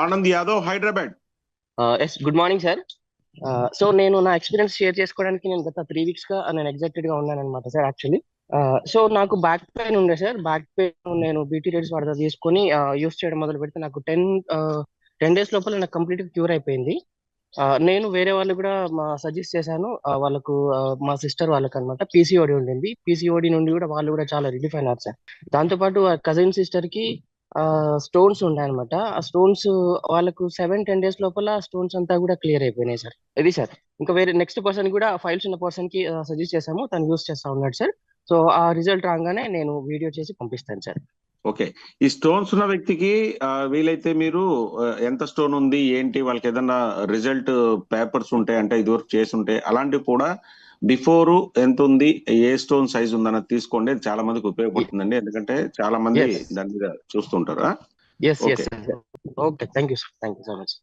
Anand Yadav, Hyderabad. Yes, good morning sir. So నేను నా experience share చేసుకోవడానికి నేను గత 3 వీక్స్ గా నేను ఎగ్జైటెడ్ గా ఉన్నాను అనమాట సార్. యాక్చువల్లీ సో నాకు బ్యాక్ పెయిన్ ఉండే సార్. బ్యాక్ పెయిన్ నేను బీటీ రేట్స్ వాడతా తీసుకొని యూస్ చేయడం మొదలు పెడితే నాకు 10 days లోపల నాకు కంప్లీట్ క్యూర్ అయిపోయింది. నేను వేరే వాళ్ళు కూడా సజెస్ట్ చేశాను. వాళ్ళకు మా సిస్టర్ వాళ్ళకి అనమాట పీసీఓడి ఉండింది. పీసీఓడి నుండి కూడా వాళ్ళు కూడా చాలా రిలీఫ్ అయినారు సార్. దాంతోపాటు కజిన్ సిస్టర్ కి స్టోన్స్ ఉన్నాయి అనమాట. ఆ స్టోన్స్ వాళ్ళకు 7-10 days లోపల స్టోన్స్ అంతా కూడా క్లియర్ అయిపోయినాయి సార్. ఇది సార్. ఇంకా వేరే నెక్స్ట్ పర్సన్ కూడా ఫైల్స్ ఉన్న పర్సన్ కి సజెస్ట్ చేశాము, తను యూస్ చేస్తా ఉన్నాడు సార్. సో ఆ రిజల్ట్ రాగానే నేను వీడియో చేసి పంపిస్తాను సార్. ఓకే. ఈ స్టోన్స్ ఉన్న వ్యక్తికి వీలైతే మీరు ఎంత స్టోన్ ఉంది ఏంటి వాళ్ళకి ఏదన్నా రిజల్ట్ పేపర్స్ ఉంటాయి అంటే ఇదివరకు చేసి ఉంటే అలాంటివి కూడా బిఫోర్ ఎంత ఉంది, ఏ స్టోన్ సైజ్ ఉందన్నది తీసుకోండి. అది చాలా మందికి ఉపయోగపడుతుందండి. ఎందుకంటే చాలా మంది ఎస్ దాని మీద చూస్తుంటారు. Yes okay. Yes. Okay, thank you sir, thank you so much.